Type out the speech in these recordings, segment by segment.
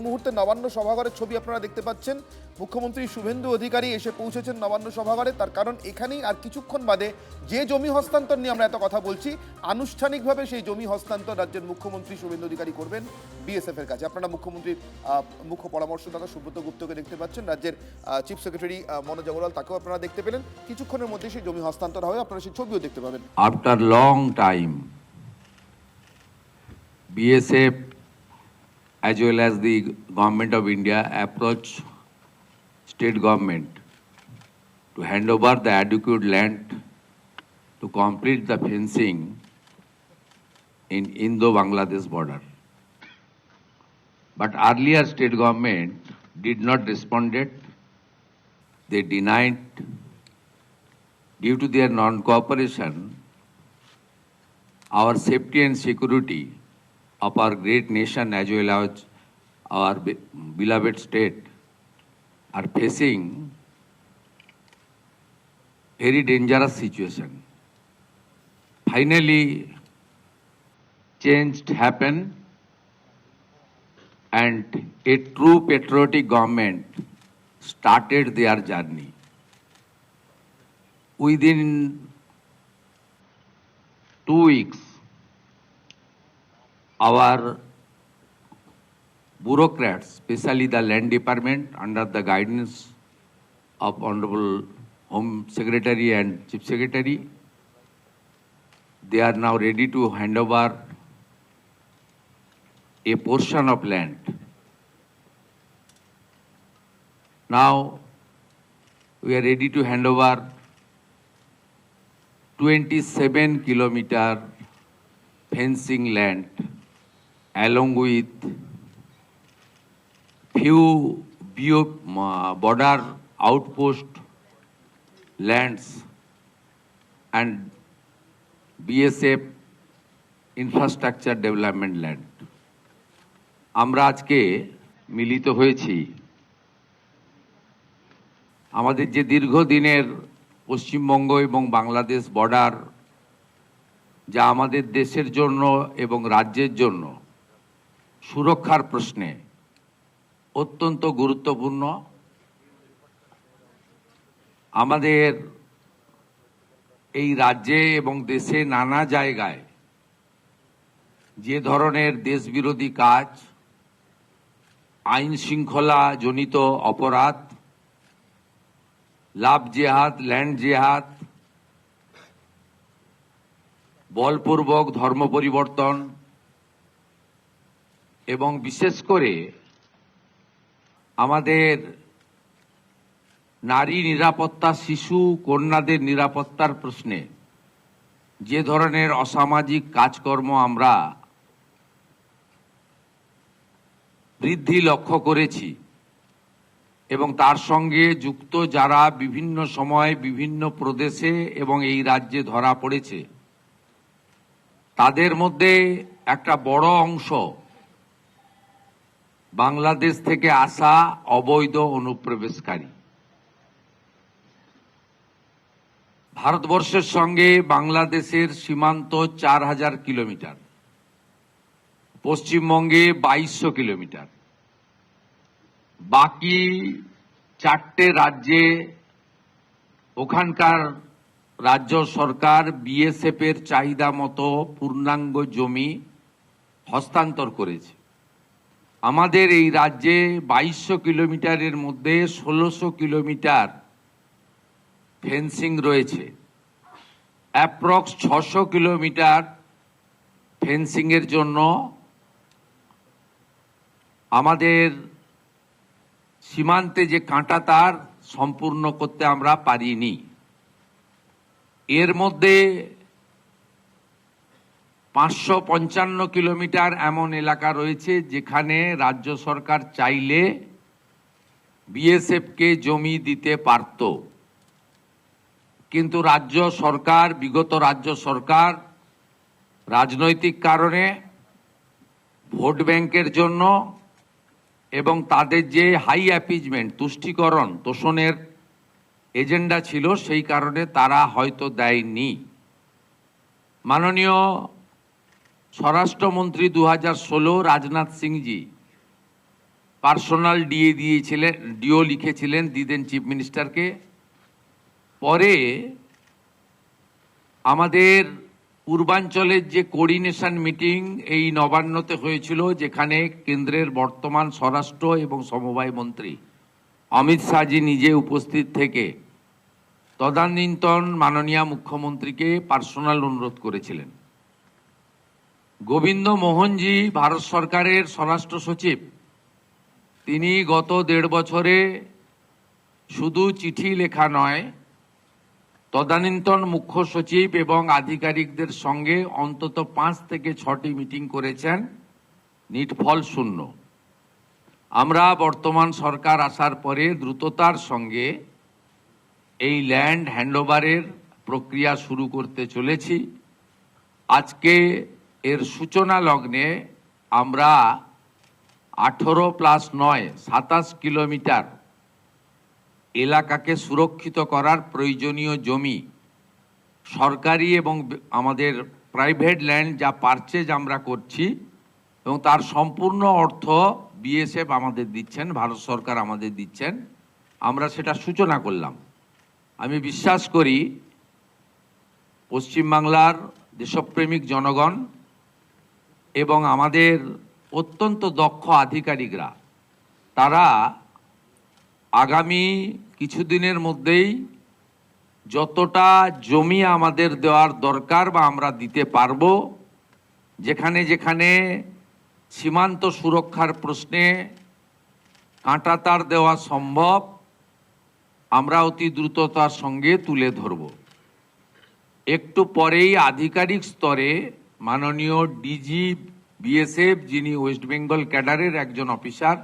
মুহূর্তে নবান্ন সভাঘরের ছবি আপনারা দেখতে পাচ্ছেন। মুখ্যমন্ত্রী শুভেন্দু অধিকারী এসে পৌঁছেছেন নবান্ন সভাঘরে। তার কারণ এখানেই আর কিছুক্ষণ বাদে যে জমি হস্তান্তর নিয়ে আমরা এত কথা বলছি, আনুষ্ঠানিকভাবে সেই জমি হস্তান্তর রাজ্যের মুখ্যমন্ত্রী শুভেন্দু অধিকারী করবেন বিএসএফ এর কাছে। আপনারা মুখ্যমন্ত্রীর মুখ্য পরামর্শদাতা সুব্রত গুপ্তকে দেখতে পাচ্ছেন, রাজ্যের চিফ সেক্রেটারি মনোজ আগরওয়াল তাকেও আপনারা দেখতে পেলেন। কিছুক্ষণের মধ্যে সেই জমি হস্তান্তর হবে, আপনারা সেই ছবিও দেখতে পাবেন। After long time BSF as well as the Government of India approach state government to hand over the adequate land to complete the fencing in Indo-Bangladesh border. But earlier state government did not respond. They denied. Due to their non-cooperation, our safety and security of our great nation as well as our beloved state are facing very dangerous situation. Finally, change happened and a true patriotic government started their journey. Within 2 weeks, our bureaucrats, especially the land department under the guidance of Honorable Home Secretary and Chief Secretary, they are now ready to hand over a portion of land. Now we are ready to hand over 27 kilometer fencing land along with few border outpost lands and BSF infrastructure development land. আমরা আজকে মিলিত হয়েছি আমাদের যে দীর্ঘদিনের পশ্চিমবঙ্গ এবং Bangladesh border, যা আমাদের দেশের জন্য এবং রাজ্যের জন্য সুরক্ষার প্রশ্নে অত্যন্ত গুরুত্বপূর্ণ। আমাদের এই রাজ্যে এবং দেশে নানা জায়গায় যে ধরনের দেশবিরোধী কাজ, আইন শৃঙ্খলা জনিত অপরাধ, লাভ জেহাদ, ল্যান্ড জেহাদ, বলপূর্বক ধর্ম পরিবর্তন এবং বিশেষ করে আমাদের নারী নিরাপত্তা, শিশু কন্যাদের নিরাপত্তার প্রশ্নে যে ধরনের অসামাজিক কাজকর্ম আমরা বৃদ্ধি লক্ষ্য করেছি এবং তার সঙ্গে যুক্ত যারা বিভিন্ন সময় বিভিন্ন প্রদেশে এবং এই রাজ্যে ধরা পড়েছে, তাদের মধ্যে একটা বড় অংশ বাংলাদেশ থেকে আসা অবৈধ অনুপ্রবেশকারী। ভারতবর্ষের সঙ্গে বাংলাদেশের সীমান্ত 4000 কিলোমিটার, পশ্চিমবঙ্গে 2200 কিলোমিটার। বাকি 4টে রাজ্যে ওখানকার রাজ্য সরকার বিএসএফ এর চাহিদা মতো পূর্ণাঙ্গ জমি হস্তান্তর করেছে। আমাদের এই রাজ্যে 2200 কিলোমিটারের মধ্যে 1600 কিলোমিটার ফেন্সিং রয়েছে। অ্যাপ্রক্স 600 কিলোমিটার ফেন্সিং এর জন্য আমাদের সীমান্তে যে কাঁটাতার সম্পূর্ণ করতে আমরা পারিনি। এর মধ্যে 555 কিলোমিটার এমন এলাকা রয়েছে যেখানে রাজ্য সরকার চাইলে বিএসএফকে জমি দিতে পারত, কিন্তু বিগত রাজ্য সরকার রাজনৈতিক কারণে, ভোট ব্যাংকের জন্য এবং তাদের যে হাই অ্যাপিজমেন্ট, তুষ্টিকরণ, তোষণের এজেন্ডা ছিল, সেই কারণে তারা হয়তো দেয়নি। মাননীয় স্বরাষ্ট্রমন্ত্রী 2016 রাজনাথ সিংজি পার্সোনাল ডিও লিখেছিলেন, দিতেন চিফ মিনিস্টারকে। পরে আমাদের পূর্বাঞ্চলের যে কোঅর্ডিনেশন মিটিং এই নবান্নতে হয়েছিল, যেখানে কেন্দ্রের বর্তমান স্বরাষ্ট্র এবং সমবায় মন্ত্রী অমিত শাহজি নিজে উপস্থিত থেকে তদানীন্তন মাননীয় মুখ্যমন্ত্রীকে পার্সোনাল অনুরোধ করেছিলেন। গোবিন্দ মোহনজি ভারত সরকারের স্বরাষ্ট্র সচিব, তিনি গত 1.5 বছরে শুধু চিঠি লেখা নয়, তদানীন্তন মুখ্য সচিব এবং আধিকারিকদের সঙ্গে অন্তত 5 থেকে 6টি মিটিং করেছেন, নিটফল শূন্য। আমরা বর্তমান সরকার আসার পরে দ্রুততার সঙ্গে এই ল্যান্ড হ্যান্ডওভারের প্রক্রিয়া শুরু করতে চলেছি। আজকে এর সূচনা লগ্নে আমরা 18+9 27 কিলোমিটার এলাকাকে সুরক্ষিত করার প্রয়োজনীয় জমি, সরকারি এবং আমাদের প্রাইভেট ল্যান্ড যা পারচেজ আমরা করছি, এবং তার সম্পূর্ণ অর্থ বিএসএফ আমাদের দিচ্ছেন, ভারত সরকার আমাদের দিচ্ছেন, আমরা সেটা সূচনা করলাম। আমি বিশ্বাস করি পশ্চিমবাংলার দেশপ্রেমিক জনগণ এবং আমাদের অত্যন্ত দক্ষ আধিকারিকরা, তারা আগামী কিছুদিনের মধ্যেই যতটা জমি আমাদের দেওয়ার দরকার বা আমরা দিতে পারবো, যেখানে যেখানে সীমান্ত সুরক্ষার প্রশ্নে কাঁটাতার দেওয়া সম্ভব, আমরা অতি দ্রুততার সঙ্গে তুলে ধরব। একটু পরেই আধিকারিক স্তরে মাননীয় ডিজি বিএসএফ, যিনি ওয়েস্ট বেঙ্গল ক্যাডারের একজন অফিসার,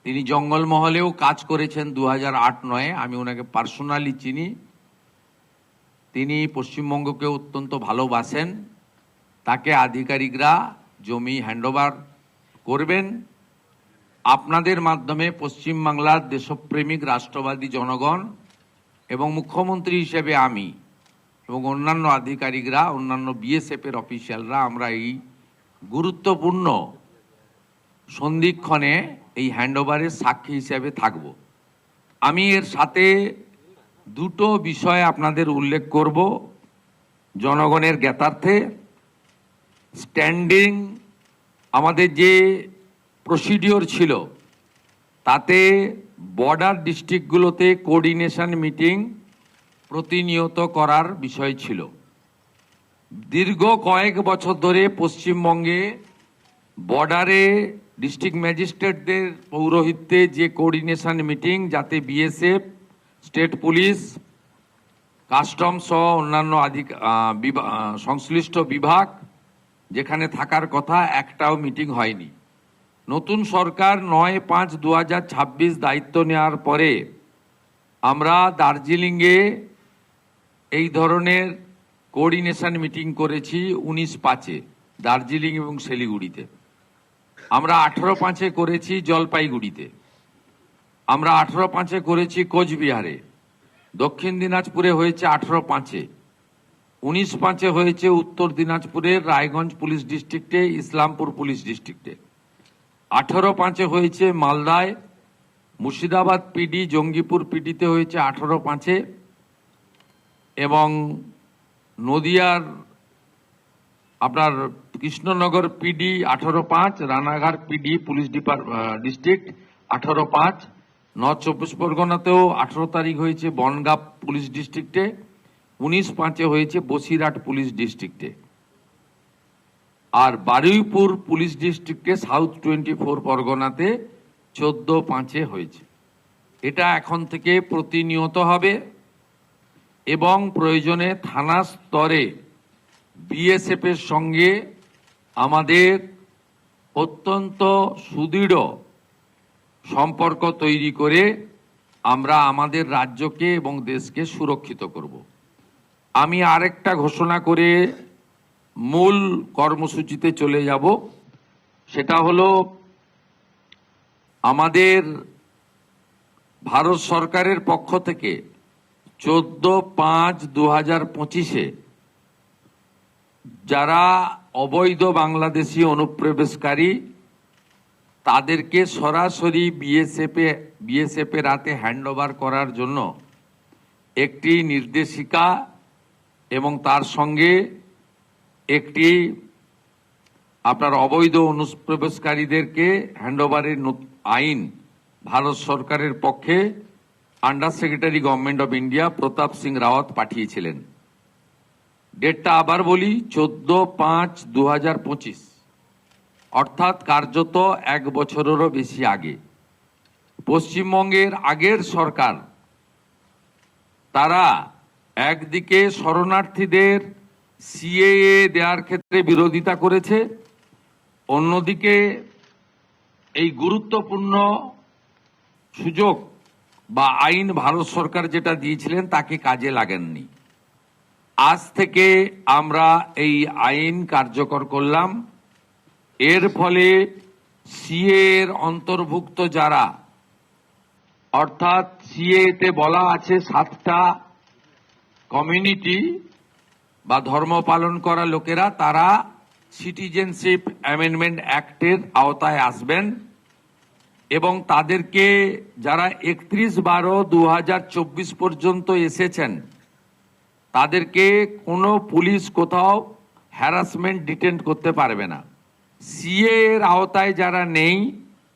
তিনি জঙ্গলমহলেও কাজ করেছেন 2008-9, আমি ওনাকে পার্সোনালি চিনি। তিনি পশ্চিমবঙ্গকে অত্যন্ত ভালোবাসেন। তাকে আধিকারিকরা জমি হ্যান্ডওভার করবেন। আপনাদের মাধ্যমে পশ্চিমবাংলার দেশপ্রেমিক রাষ্ট্রবাদী জনগণ এবং মুখ্যমন্ত্রী হিসেবে আমি এবং অন্যান্য আধিকারিকরা, অন্যান্য বিএসএফের অফিসিয়ালরা, আমরা এই গুরুত্বপূর্ণ সন্ধিক্ষণে এই হ্যান্ডওভারের সাক্ষী হিসেবে থাকব। আমি এর সাথে দুটো বিষয় আপনাদের উল্লেখ করব জনগণের জ্ঞাতার্থে। স্ট্যান্ডিং আমাদের যে প্রসিডিওর ছিল, তাতে বর্ডার ডিস্ট্রিক্টগুলোতে কোঅর্ডিনেশন মিটিং প্রতিনিয়ত করার বিষয় ছিল। দীর্ঘ কয়েক বছর ধরে পশ্চিমবঙ্গে বর্ডারে ডিস্ট্রিক্ট ম্যাজিস্ট্রেটদের পৌরোহিত্যে যে কোঅর্ডিনেশন মিটিং, যাতে বিএসএফ, স্টেট পুলিশ, কাস্টম সহ অন্যান্য সংশ্লিষ্ট বিভাগ যেখানে থাকার কথা, একটাও মিটিং হয়নি। নতুন সরকার 9/5/2026 দায়িত্ব নেওয়ার পরে আমরা দার্জিলিংয়ে এই ধরনের কোঅর্ডিনেশন মিটিং করেছি 19/5-এ দার্জিলিং এবং শিলিগুড়িতে। আমরা 18/5-এ করেছি জলপাইগুড়িতে। আমরা 18/5-এ করেছি কোচবিহারে। দক্ষিণ দিনাজপুরে হয়েছে 18/5-এ। 19/5-এ হয়েছে উত্তর দিনাজপুরের রায়গঞ্জ পুলিশ ডিস্ট্রিক্টে, ইসলামপুর পুলিশ ডিস্ট্রিক্টে। 18/5-এ হয়েছে মালদায়, মুর্শিদাবাদ পিডি, জঙ্গিপুর পিডিতে হয়েছে 18/5-এ, এবং নদিয়ার আপনার Krishnanagar PD 18/5, Ranaghat PD police district 18/5, north 24 পরগনাতেও 18 তারিখ হয়েছে বনগাঁ পুলিশ ডিস্ট্রিক্টে, 19/5-এ হয়েছে বসিরহাট পুলিশ ডিস্ট্রিক্টে, আর বারুইপুর পুলিশ ডিস্ট্রিক্টে সাউথ 24 পরগনাতে 14/5-এ হয়েছে। এটা এখন থেকে প্রতিনিয়ত হবে এবং প্রয়োজনে থানা স্তরে বিএসএফ এর সঙ্গে আমাদের অত্যন্ত সুদৃঢ় সম্পর্ক তৈরি করে আমরা আমাদের রাজ্যকে এবং দেশকে সুরক্ষিত করব। আমি আরেকটা ঘোষণা করে মূল কর্মসূচিতে চলে যাব। সেটা হলো আমাদের ভারত সরকারের পক্ষ থেকে 14/5/2025-এ যারা অবৈধ বাংলাদেশি অনুপ্রবেশকারী তাদেরকে সরাসরি বিএসএফের হাতে হ্যান্ডওভার করার জন্য একটি নির্দেশিকা এবং তার সঙ্গে একটি আপনার অবৈধ অনুপ্রবেশকারীদেরকে হ্যান্ডওভারের আইন ভারত সরকারের পক্ষে under secretary government of India Pratap Singh Rawat পাঠিয়েছিলেন। ডেটটা আবার বলি, 14/5/2025, অর্থাৎ কার্যত 1 বছরেরও বেশি আগে। পশ্চিমবঙ্গের আগের সরকার তারা একদিকে শরণার্থীদের সিএএ দেওয়ার ক্ষেত্রে বিরোধিতা করেছে, অন্যদিকে এই গুরুত্বপূর্ণ সুযোগ বা আইন ভারত সরকার যেটা দিয়েছিলেন তাকে কাজে লাগেননি। আজ থেকে আমরা এই আইন কার্যকর করলাম। এর ফলে সিএ এর অন্তর্ভুক্ত যারা, অর্থাৎ সিএতে বলা আছে 7টা কমিউনিটি বা ধর্ম পালন করা লোকেরা, তারা সিটিজেনশিপ অ্যামেন্ডমেন্ট অ্যাক্টের আওতায় আসবেন এবং তাদেরকে যারা 31/12/2024 পর্যন্ত এসেছেন তাদেরকে কোনো পুলিশ কোথাও হ্যারাসমেন্ট ডিটেন্ট করতে পারবে না। সিএ এর আওতায় যারা নেই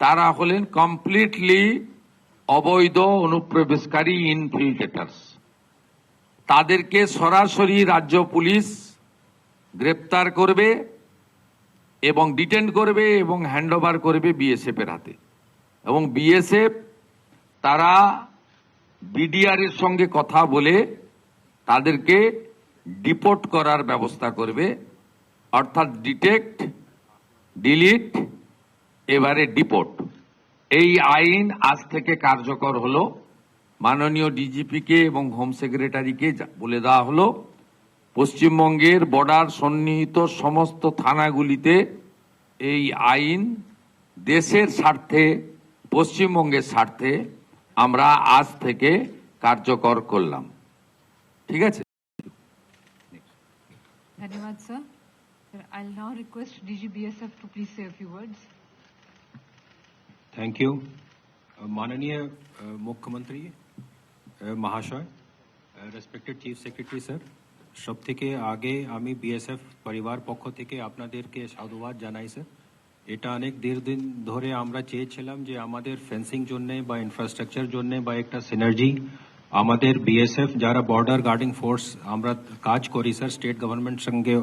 তারা হলেন কমপ্লিটলি অবৈধ অনুপ্রবেশকারী ইনফিল্ট্রেটার্স। তাদেরকে সরাসরি রাজ্য পুলিশ গ্রেপ্তার করবে এবং ডিটেন্ট করবে এবং হ্যান্ডওভার করবে বিএসএফ এর হাতে। এবং বিএসএফ তারা বিডিআর এর সঙ্গে কথা বলে তাদেরকে ডিপোর্ট করার ব্যবস্থা করবে, অর্থাৎ ডিটেক্ট, ডিলিট, এবারে ডিপোর্ট। এই আইন আজ থেকে কার্যকর হলো। মাননীয় ডিজিপিকে এবং হোম সেক্রেটারিকে বলে দেওয়া হলো পশ্চিমবঙ্গের বর্ডার সন্নিহিত সমস্ত থানাগুলিতে এই আইন দেশের স্বার্থে, পশ্চিমবঙ্গের স্বার্থে আমরা আজ থেকে কার্যকর করলাম। ঠিক আছে? Dhanyawad, sir. Sir, I'll now request DGBSF to please say a few words. Thank you. माननीय मुख्यमंत्री महाशय, রেসপেক্টেড চিফ সেক্রেটারি স্যার, সব থেকে আগে আমি বিএসএফ পরিবার পক্ষ থেকে আপনাদেরকে সাধুবাদ জানাই স্যার। এটা অনেক দীর্ঘদিন ধরে আমরা চেয়েছিলাম যে আমাদের ফেন্সিং জন্যে বা ইনফ্রাস্ট্রাকচার জন্যে বা একটা সিনার্জি আমাদের বিএসএফ যারা বর্ডার গার্ডিং ফোর্স আমরা কাজ করি স্যার স্টেট গভর্নমেন্ট সঙ্গে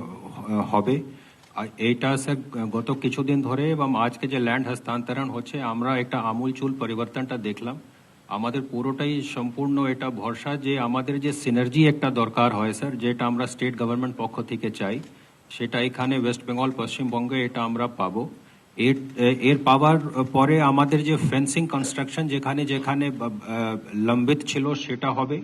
হবে। এইটা স্যার গত কিছুদিন ধরে এবং আজকে যে ল্যান্ড হস্তান্তরণ হচ্ছে আমরা একটা আমূলচূল পরিবর্তনটা দেখলাম। আমাদের পুরোটাই সম্পূর্ণ এটা ভরসা যে আমাদের যে সিনার্জি একটা দরকার হয় স্যার, যেটা আমরা স্টেট গভর্নমেন্ট পক্ষ থেকে চাই, সেটা এখানে ওয়েস্ট বেঙ্গল পশ্চিমবঙ্গে এটা আমরা পাবো। এর পাওয়ার পরে আমাদের যে ফেন্সিং কনস্ট্রাকশন যেখানে যেখানে লম্বিত ছিল সেটা হবে,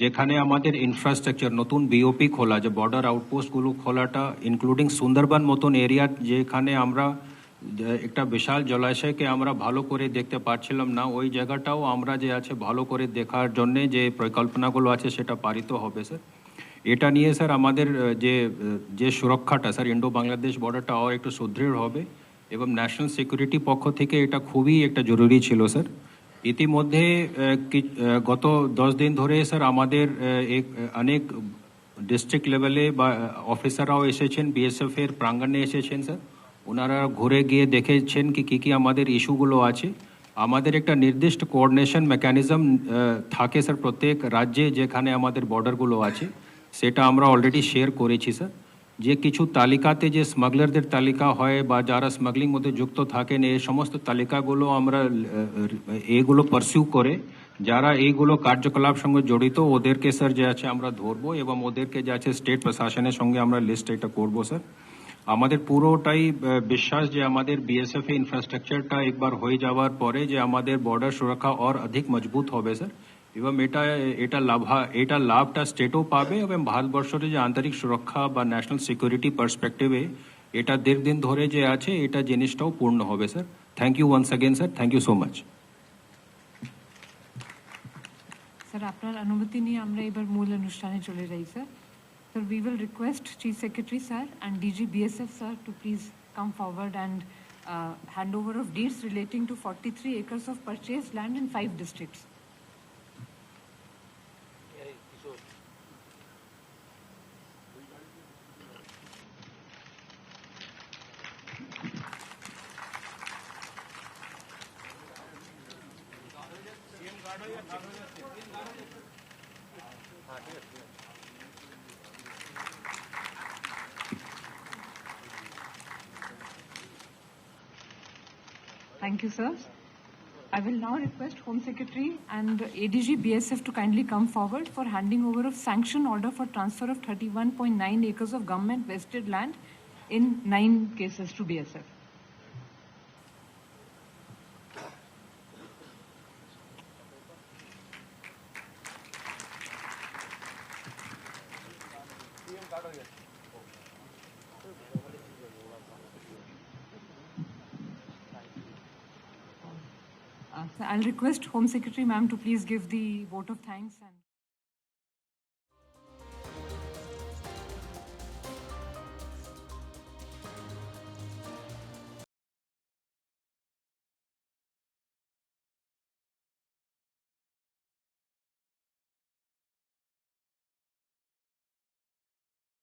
যেখানে আমাদের ইনফ্রাস্ট্রাকচার নতুন বিওপি খোলা, যে বর্ডার আউটপোস্টগুলো খোলাটা ইনক্লুডিং সুন্দরবন মতন এরিয়া যেখানে আমরা একটা বিশাল জলাশয়কে আমরা ভালো করে দেখতে পাচ্ছিলাম না, ওই জায়গাটাও আমরা যে আছে ভালো করে দেখার জন্যে যে পরিকল্পনাগুলো আছে সেটা পারিত হবে স্যার। এটা নিয়ে স্যার আমাদের যে সুরক্ষাটা স্যার ইন্ডো বাংলাদেশ বর্ডারটা আর একটু সুদৃঢ় হবে এবং ন্যাশনাল সিকিউরিটি পক্ষ থেকে এটা খুবই একটা জরুরি ছিল স্যার। ইতিমধ্যে গত 10 দিন ধরে স্যার আমাদের অনেক ডিস্ট্রিক্ট লেভেলে বা অফিসাররাও এসেছেন, বিএসএফ এর প্রাঙ্গণে এসেছেন স্যার। ওনারা ঘুরে গিয়ে দেখেছেন কি কী আমাদের ইস্যুগুলো আছে। আমাদের একটা নির্দিষ্ট কোঅর্ডিনেশন মেকানিজম থাকে স্যার প্রত্যেক রাজ্যে যেখানে আমাদের বর্ডারগুলো আছে, সেটা আমরা অলরেডি শেয়ার করেছি স্যার। যে কিছু তালিকাতে যে স্মাগলারদের তালিকা হয় বা যারা স্মাগলিং মধ্যে যুক্ত থাকেন, এই সমস্ত তালিকাগুলো আমরা এইগুলো পারসিউ করে যারা এইগুলো কার্যকলাপ সঙ্গে জড়িত ওদেরকে স্যার যে আছে আমরা ধরবো এবং ওদেরকে যে আছে স্টেট প্রশাসনের সঙ্গে আমরা লিস্ট এটা করবো স্যার। আমাদের পুরোটাই বিশ্বাস যে আমাদের বিএসএফ ইনফ্রাস্ট্রাকচারটা একবার হয়ে যাওয়ার পরে যে আমাদের বর্ডার সুরক্ষা আর অধিক মজবুত হবে স্যার, এবং এটা লাভটা স্টেটও পাবে এবং ভারতবর্ষের যে আন্তরিক সুরক্ষা বা ন্যাশনাল সিকিউরিটি পার্সপেক্টিভে এটা দীর্ঘদিন ধরে যে আছে এটা জিনিসটাও পূর্ণ হবে sir. Thank you once again sir, thank you so much. Sir, আপনার অনুমতি নিয়ে আমরা এবার মূল অনুষ্ঠানে চলে যাই sir. So we will request Chief Secretary sir and DG BSF sir to please come forward and handover of deeds relating to 43 acres of purchased land in 5 districts. Thank you, sir. I will now request Home Secretary and ADG BSF to kindly come forward for handing over of sanction order for transfer of 31.9 acres of government vested land in 9 cases to BSF. I'll request Home Secretary ma'am to please give the vote of thanks and